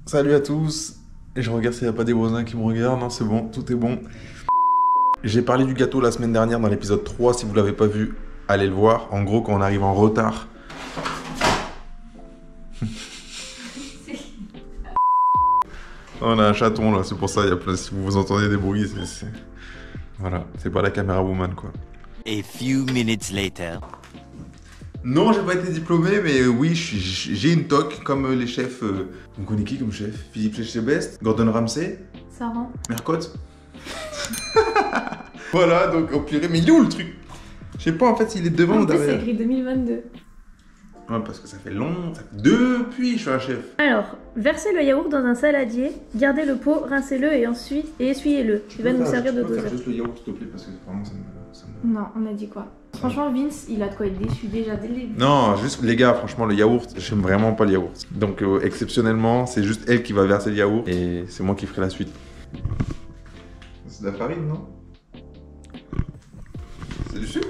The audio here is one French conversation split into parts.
Salut à tous. Et je regarde s'il n'y a pas des voisins qui me regardent. Non, c'est bon, tout est bon. J'ai parlé du gâteau la semaine dernière dans l'épisode 3. Si vous ne l'avez pas vu, allez le voir. En gros, quand on arrive en retard. On a un chaton là, c'est pour ça, il y a plein. Si vous entendez des bruits, c'est... Voilà, c'est pas la caméra woman quoi. A few minutes later. Non, j'ai pas été diplômé, mais oui, j'ai une toque comme les chefs. Vous connaissez qui comme chef? Philippe Etchebest, Gordon Ramsay, Sarah. Mercotte. Voilà, donc au purée, mais il est où le truc? Je sais pas en fait s'il est devant ou En plus, c'est derrière. écrit 2022. Ouais, parce que ça fait long, depuis je suis un chef. Alors, versez le yaourt dans un saladier, gardez le pot, rincez-le et ensuite essuyez-le. Il va nous servir de doseur. Juste le yaourt s'il te plaît, parce que vraiment ça me... Non, on a dit quoi? Franchement, Vince, il a de quoi être déçu déjà dès le début. Non, juste les gars, franchement, le yaourt, j'aime vraiment pas le yaourt. Donc, exceptionnellement, c'est juste elle qui va verser le yaourt et c'est moi qui ferai la suite. C'est de la farine, non? C'est du sucre?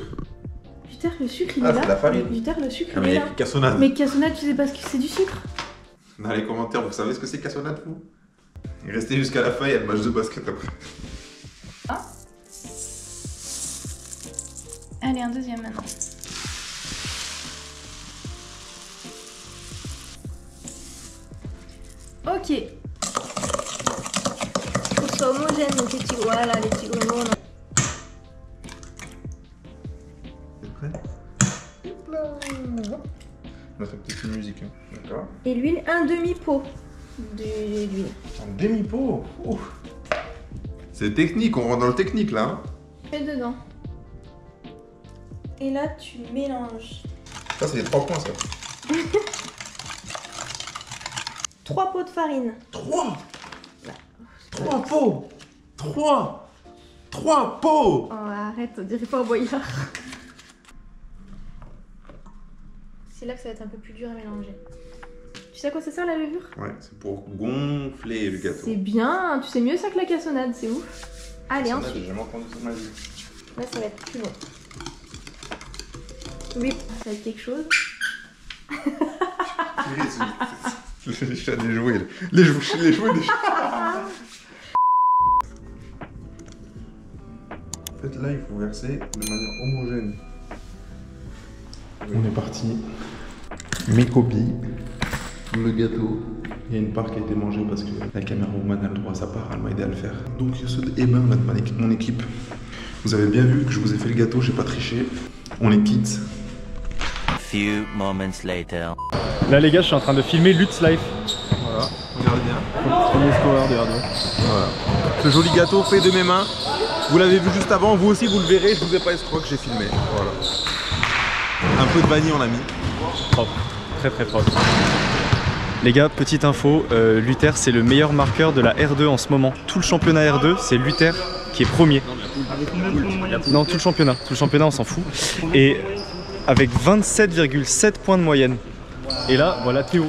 Putain, le sucre, il Ah, est c'est là. de la farine. Putain, le sucre, Ah, il mais il est y a là. écrit cassonade. Mais cassonade, tu sais pas ce que c'est du sucre? Dans les commentaires, vous savez ce que c'est cassonade, vous? Restez jusqu'à la fin, il y a le match de basket après. Ah. Allez, un deuxième maintenant. Ok. Faut que ce soit homogène, donc les petits... Voilà, les petits gomos. T'es prêt? Hop là. On va faire peut-être une musique, hein. D'accord. Et l'huile, un demi-pot d'huile. Un demi-pot. Ouh. C'est technique, on rentre dans le technique là. Hein. Mets dedans. Et là, tu mélanges. Ça, c'est les 3 points, ça. 3 pots de farine. 3 3 pots 3 pots. Oh, arrête, on dirait pas un boyard. C'est là que ça va être un peu plus dur à mélanger. Tu sais à quoi ça sert la levure? Ouais, c'est pour gonfler le gâteau. C'est bien, tu sais mieux ça que la cassonade, c'est ouf. Allez, Cassonade, ensuite. j'ai jamais entendu ça de ma vie. Là, ça va être plus long. Oui, ça va être quelque chose. Les chats des jouets. Les jouets des chats. En fait, là, il faut verser de manière homogène. On est parti. Mes copies. Le gâteau. Il y a une part qui a été mangée parce que la caméra woman a le droit à sa part. Elle m'a aidé à le faire. Donc, ceux de Emma, mon équipe. Vous avez bien vu que je vous ai fait le gâteau, j'ai pas triché. On est quitte. Few moments later. Là les gars, je suis en train de filmer Lutz Life. Voilà, regardez bien. Premier scoreur de R2. Voilà. Ce joli gâteau fait de mes mains. Vous l'avez vu juste avant, vous aussi vous le verrez. Je vous ai pas escroqué, j'ai filmé. Voilà. Un peu de vanille on a mis. Propre, très très propre. Les gars, petite info, Luther c'est le meilleur marqueur de la R2 en ce moment. Tout le championnat R2, c'est Luther qui est premier. Non, tout le championnat on s'en fout. Et avec 27,7 points de moyenne. Et là, voilà Théo.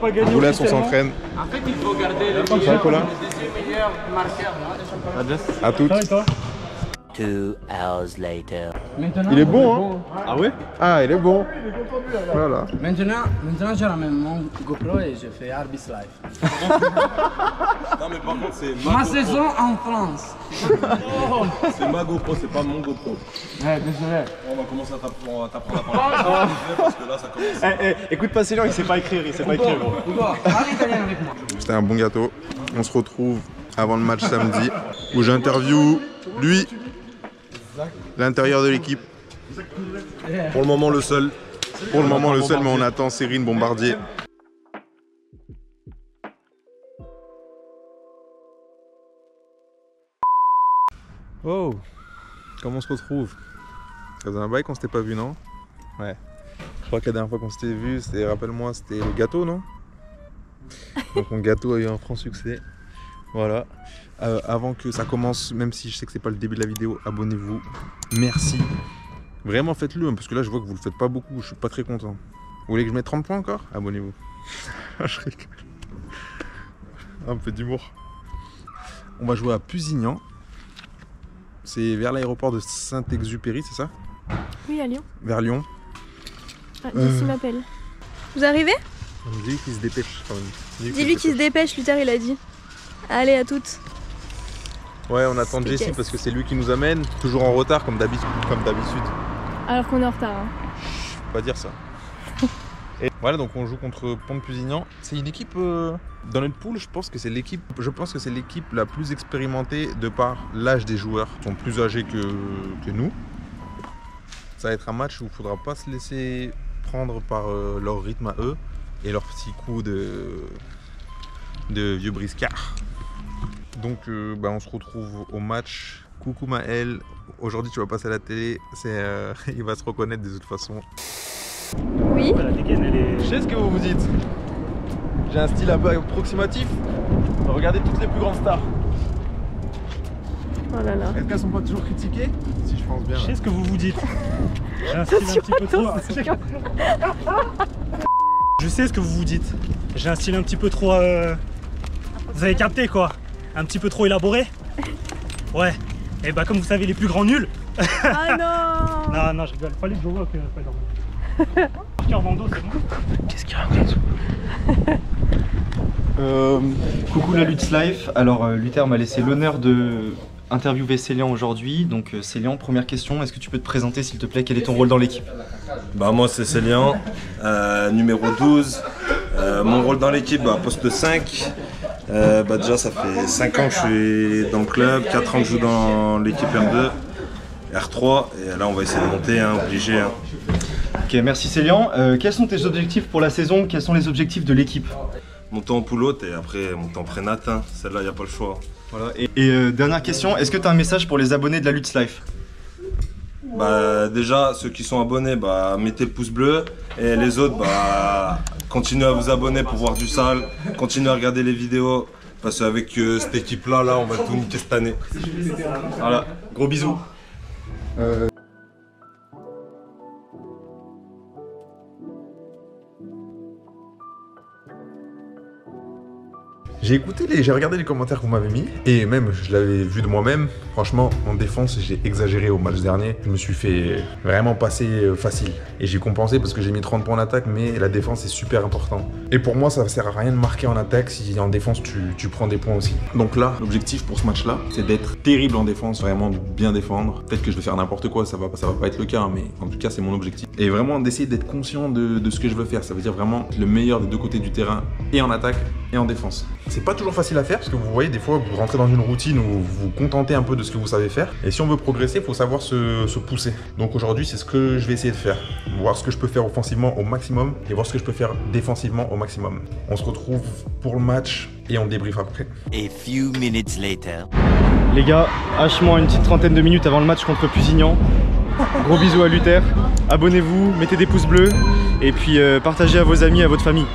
On vous laisse, on s'entraîne. En fait, il faut garder le Ça va, Colin? meilleur marqueur. À toutes. 2 hours later. Maintenant, Il est bon, hein? Ah ouais? Ah, il est bon. Voilà. maintenant je ramène mon GoPro et je fais Arbis Live. Non mais par contre c'est Ma saison en France. c'est ma GoPro, c'est pas mon GoPro. Ouais, désolé. On va commencer à t'apprendre à parler parce que là ça commence. Écoute pas Céline, il sait pas écrire, gros. Hugo, parle italien avec moi. C'était un bon gâteau. On se retrouve avant le match samedi où j'interview lui, l'intérieur de l'équipe. Pour le moment le seul. Pour le moment le seul, mais on attend Cyrine Bombardier. Oh, comment on se retrouve? Ça faisait un bail qu'on s'était pas vu, non? Ouais. Je crois que la dernière fois qu'on s'était vu, c'était, rappelle-moi, c'était le gâteau, non? Donc mon gâteau a eu un franc succès. Voilà. Avant que ça commence, même si je sais que c'est pas le début de la vidéo, abonnez-vous. Merci. Vraiment faites-le, hein, parce que là je vois que vous le faites pas beaucoup, je suis pas très content. Vous voulez que je mette 30 points encore? Abonnez-vous. Je rigole. Un peu d'humour. On va jouer à Pusignan. C'est vers l'aéroport de Saint-Exupéry, c'est ça? Oui, à Lyon. Vers Lyon. Ah, Jessie m'appelle. Vous arrivez? Dis-lui qu'il se dépêche quand même. Dis-lui qu'il se dépêche, Luther il a dit. Allez, à toutes. Ouais, on attend Jessie parce que c'est lui qui nous amène, toujours en retard comme d'habitude. Alors qu'on est en retard. Hein. Faut pas dire ça. Et voilà, donc on joue contre Pont-de-Pusignan. C'est une équipe dans notre pool, je pense que c'est l'équipe la plus expérimentée de par l'âge des joueurs. Ils sont plus âgés que nous. Ça va être un match où il ne faudra pas se laisser prendre par leur rythme à eux et leurs petits coups de vieux briscard. Donc on se retrouve au match. Coucou Maël, aujourd'hui tu vas passer à la télé, il va se reconnaître de toute façon. Oui. Je sais ce que vous vous dites. J'ai un style un peu approximatif. Regardez toutes les plus grandes stars. Oh là là. Est-ce qu'elles sont pas toujours critiquées? Si, je pense bien. Je sais ce que vous vous dites. J'ai un style un petit peu trop... Je sais ce que vous vous dites. J'ai un style un petit peu trop... Vous avez capté quoi? Un petit peu trop élaboré? Ouais. Et bah comme vous savez les plus grands nuls. Ah non. Non, non, je rigole. Fallait que je vois que... Cœur dans le dos, c'est bon. Qu'est-ce qu'il raconte? Coucou la Lutz Life. Alors Luther m'a laissé l'honneur de interviewer Célian aujourd'hui. Donc Célian, première question, est-ce que tu peux te présenter s'il te plaît? Quel est ton rôle dans l'équipe? Bah moi c'est Célian, numéro 12. Mon rôle dans l'équipe, poste 5. Déjà ça fait 5 ans que je suis dans le club, 4 ans que je joue dans l'équipe R2, R3 et là on va essayer de monter, obligé. Ok, merci Célian. Quels sont tes objectifs pour la saison? Quels sont les objectifs de l'équipe? Monter en poulotte et après monter en prénat, celle-là il n'y a pas le choix. Voilà. Et dernière question, est-ce que tu as un message pour les abonnés de la Lutz Life? Déjà ceux qui sont abonnés, mettez le pouce bleu et les autres continuez à vous abonner pour voir du sale, continuez à regarder les vidéos parce qu'avec cette équipe là on va tout niquer cette année. Voilà, gros bisous. J'ai regardé les commentaires que vous m'avez mis et même je l'avais vu de moi-même. Franchement, en défense, j'ai exagéré au match dernier. Je me suis fait vraiment passer facile et j'ai compensé parce que j'ai mis 30 points en attaque, mais la défense est super important. Et pour moi, ça ne sert à rien de marquer en attaque si en défense tu prends des points aussi. Donc là, l'objectif pour ce match-là, c'est d'être terrible en défense, vraiment bien défendre. Peut-être que je vais faire n'importe quoi, ça va pas être le cas, mais en tout cas, c'est mon objectif. Et vraiment d'essayer d'être conscient de ce que je veux faire. Ça veut dire vraiment le meilleur des deux côtés du terrain, et en attaque et en défense. C'est pas toujours facile à faire parce que vous voyez, des fois, vous rentrez dans une routine où vous vous contentez un peu de ce que vous savez faire. Et si on veut progresser, il faut savoir se pousser. Donc aujourd'hui, c'est ce que je vais essayer de faire. Voir ce que je peux faire offensivement au maximum et voir ce que je peux faire défensivement au maximum. On se retrouve pour le match et on débrief après. A few minutes later. Les gars, hachement une petite trentaine de minutes avant le match contre Pusignan. Gros bisous à Luther. Abonnez-vous, mettez des pouces bleus et puis partagez à vos amis, à votre famille.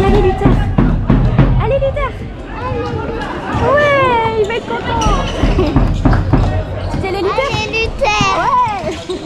Allez Luther! Allez Luther! Ouais, il va être content! Tu dis allez Luther? Allez Luther! Ouais!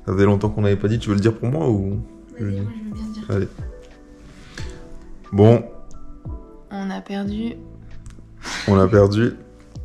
Ça faisait longtemps qu'on n'avait pas dit. Tu veux le dire pour moi ou... Vas-y, moi je veux bien te dire. Allez. Bon, On a perdu. on a perdu.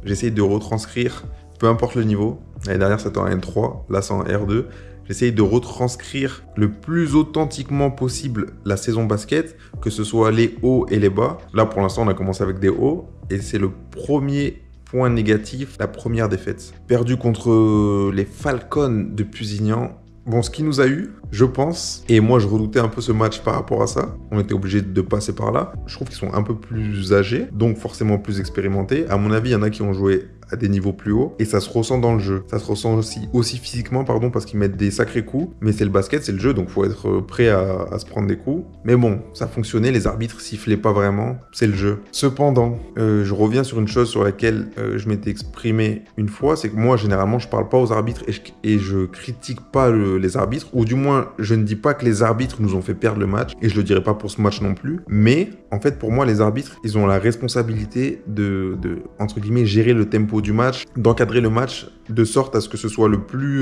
J'essaye de retranscrire, peu importe le niveau. L'année dernière, c'était en N3, là, c'est en R2. J'essaye de retranscrire le plus authentiquement possible la saison basket, que ce soit les hauts et les bas. Là, pour l'instant, on a commencé avec des hauts, et c'est le premier point négatif, la première défaite. Perdu contre les Falcons de Pusignan. Bon, ce qui nous a eu, je pense, et moi je redoutais un peu ce match par rapport à ça, on était obligé de passer par là. Je trouve qu'ils sont un peu plus âgés, donc forcément plus expérimentés. À mon avis, il y en a qui ont joué à des niveaux plus hauts, et ça se ressent dans le jeu. Ça se ressent aussi physiquement, pardon, parce qu'ils mettent des sacrés coups, mais c'est le basket, c'est le jeu, donc faut être prêt à se prendre des coups. Mais bon, ça fonctionnait, les arbitres sifflaient pas vraiment, c'est le jeu. Cependant, je reviens sur une chose sur laquelle je m'étais exprimé une fois, c'est que moi, généralement, je parle pas aux arbitres et je critique pas les arbitres, ou du moins, je ne dis pas que les arbitres nous ont fait perdre le match, et je le dirai pas pour ce match non plus, mais en fait, pour moi, les arbitres, ils ont la responsabilité de entre guillemets, gérer le tempo du match, d'encadrer le match de sorte à ce que ce soit le plus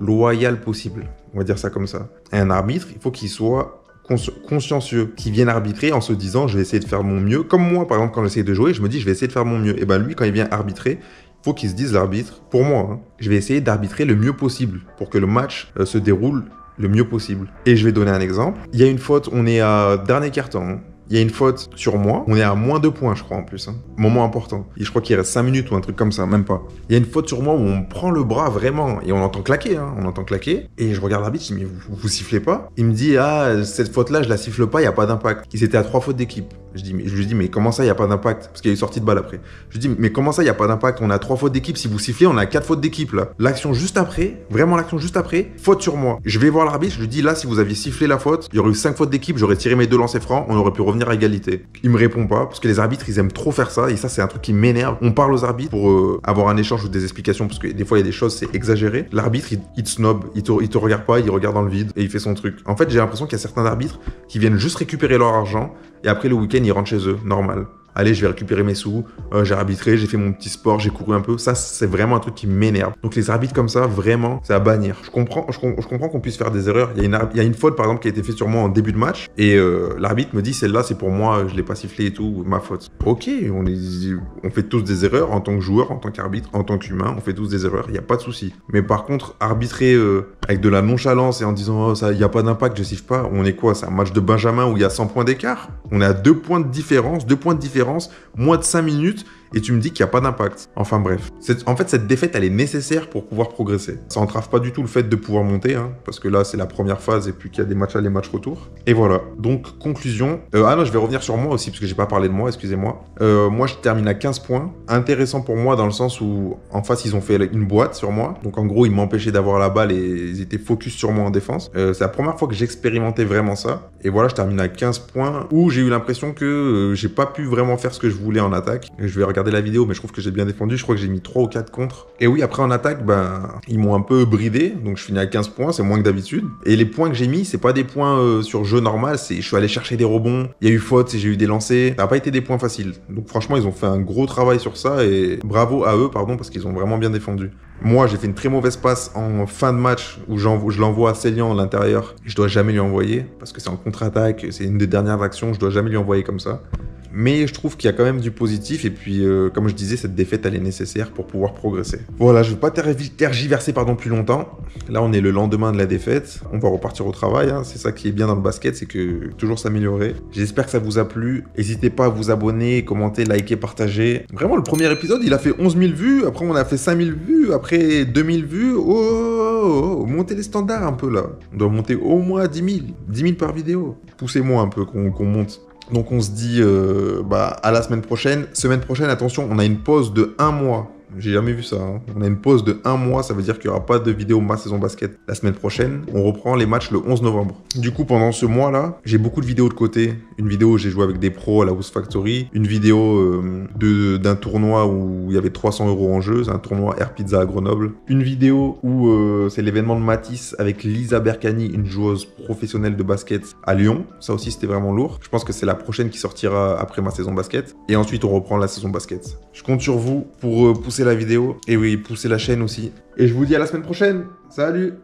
loyal possible. On va dire ça comme ça. Et un arbitre, il faut qu'il soit consciencieux, qui vienne arbitrer en se disant je vais essayer de faire mon mieux. Comme moi, par exemple, quand j'essaie de jouer, je me dis je vais essayer de faire mon mieux. Et ben lui, quand il vient arbitrer, il faut qu'il se dise l'arbitre, pour moi, hein, je vais essayer d'arbitrer le mieux possible pour que le match se déroule le mieux possible. Et je vais donner un exemple. Il y a une faute, on est à dernier quart-temps, hein. Il y a une faute sur moi, on est à moins 2 points je crois en plus, hein. Moment important. Et je crois qu'il reste 5 minutes ou un truc comme ça, même pas. Il y a une faute sur moi où on prend le bras vraiment, et on entend claquer, hein. On entend claquer. Et je regarde l'arbitre, je dis mais vous sifflez pas? Il me dit ah cette faute là je la siffle pas, il y a pas d'impact. Ils étaient à 3 fautes d'équipe. Je lui dis mais comment ça il y a pas d'impact? Parce qu'il y a eu sortie de balle après. Je lui dis mais comment ça il y a pas d'impact? On a 3 fautes d'équipe, si vous sifflez on a 4 fautes d'équipe là. L'action juste après, vraiment l'action juste après, faute sur moi. Je vais voir l'arbitre, je lui dis là si vous aviez sifflé la faute, il y aurait eu 5 fautes d'équipe, j'aurais tiré mes 2 lancers francs, on aurait pu revenir à égalité. Il me répond pas parce que les arbitres ils aiment trop faire ça et ça c'est un truc qui m'énerve. On parle aux arbitres pour avoir un échange ou des explications parce que des fois il y a des choses c'est exagéré. L'arbitre il te snob, il te regarde pas, il regarde dans le vide et il fait son truc. En fait j'ai l'impression qu'il y a certains arbitres qui viennent juste récupérer leur argent et après le week-end ils rentrent chez eux, normal. Allez, je vais récupérer mes sous, j'ai arbitré, j'ai fait mon petit sport, j'ai couru un peu. Ça, c'est vraiment un truc qui m'énerve. Donc les arbitres comme ça, vraiment, c'est à bannir. Je comprends qu'on puisse faire des erreurs. Il y a une faute, par exemple, qui a été faite sur moi en début de match. Et l'arbitre me dit, celle-là, c'est pour moi, je l'ai pas sifflé et tout, ma faute. Ok, on fait tous des erreurs en tant que joueur, en tant qu'arbitre, en tant qu'humain, on fait tous des erreurs, il n'y a pas de souci. Mais par contre, arbitrer avec de la nonchalance et en disant, oh, ça, il n'y a pas d'impact, je siffle pas, on est quoi? C'est un match de Benjamin où il y a 100 points d'écart? On est à 2 points de différence, moins de 5 minutes, et tu me dis qu'il n'y a pas d'impact. Enfin bref. En fait, cette défaite, elle est nécessaire pour pouvoir progresser. Ça entrave pas du tout le fait de pouvoir monter, hein, parce que là, c'est la première phase, et puis qu'il y a des matchs aller, matchs retour. Et voilà. Donc, conclusion. Ah non, je vais revenir sur moi aussi, parce que j'ai pas parlé de moi, excusez-moi. Moi, je termine à 15 points. Intéressant pour moi, dans le sens où, en face, ils ont fait une boîte sur moi. Donc, en gros, ils m'empêchaient d'avoir la balle, et ils étaient focus sur moi en défense. C'est la première fois que j'expérimentais vraiment ça. Et voilà, je termine à 15 points, où j'ai eu l'impression que j'ai pas pu vraiment faire ce que je voulais en attaque. Et je vais regarder la vidéo, mais je trouve que j'ai bien défendu. Je crois que j'ai mis 3 ou 4 contre. Et oui, après en attaque, ils m'ont un peu bridé. Donc je finis à 15 points, c'est moins que d'habitude. Et les points que j'ai mis, c'est pas des points sur jeu normal. Je suis allé chercher des rebonds. Il y a eu faute, j'ai eu des lancers. Ça n'a pas été des points faciles. Donc franchement, ils ont fait un gros travail sur ça. Et bravo à eux, pardon, parce qu'ils ont vraiment bien défendu. Moi, j'ai fait une très mauvaise passe en fin de match où je l'envoie à Célian à l'intérieur. Et je dois jamais lui envoyer parce que c'est en contre-attaque. C'est une des dernières actions. Je dois jamais lui envoyer comme ça. Mais je trouve qu'il y a quand même du positif et puis, comme je disais, cette défaite, elle est nécessaire pour pouvoir progresser. Voilà, je ne veux pas tergiverser plus longtemps. Là, on est le lendemain de la défaite. On va repartir au travail, hein. C'est ça qui est bien dans le basket, c'est que toujours s'améliorer. J'espère que ça vous a plu. N'hésitez pas à vous abonner, commenter, liker, partager. Vraiment, le premier épisode, il a fait 11 000 vues. Après, on a fait 5 000 vues. Après, 2 000 vues. Oh, montez les standards un peu, là. On doit monter au moins 10 000. 10 000 par vidéo. Poussez-moi un peu, qu'on monte. Donc on se dit à la semaine prochaine. Semaine prochaine, attention, on a une pause de 1 mois. J'ai jamais vu ça, hein. On a une pause de 1 mois, ça veut dire qu'il n'y aura pas de vidéo ma saison basket la semaine prochaine. On reprend les matchs le 11 novembre. Du coup, pendant ce mois-là, j'ai beaucoup de vidéos de côté. Une vidéo où j'ai joué avec des pros à la House Factory. Une vidéo d'un tournoi où il y avait 300 € en jeu. C'est un tournoi Air Pizza à Grenoble. Une vidéo où c'est l'événement de Matisse avec Lisa Berkani, une joueuse professionnelle de basket à Lyon. Ça aussi, c'était vraiment lourd. Je pense que c'est la prochaine qui sortira après ma saison basket. Et ensuite, on reprend la saison basket. Je compte sur vous pour pousser la vidéo. Et oui, pousser la chaîne aussi. Et je vous dis à la semaine prochaine. Salut!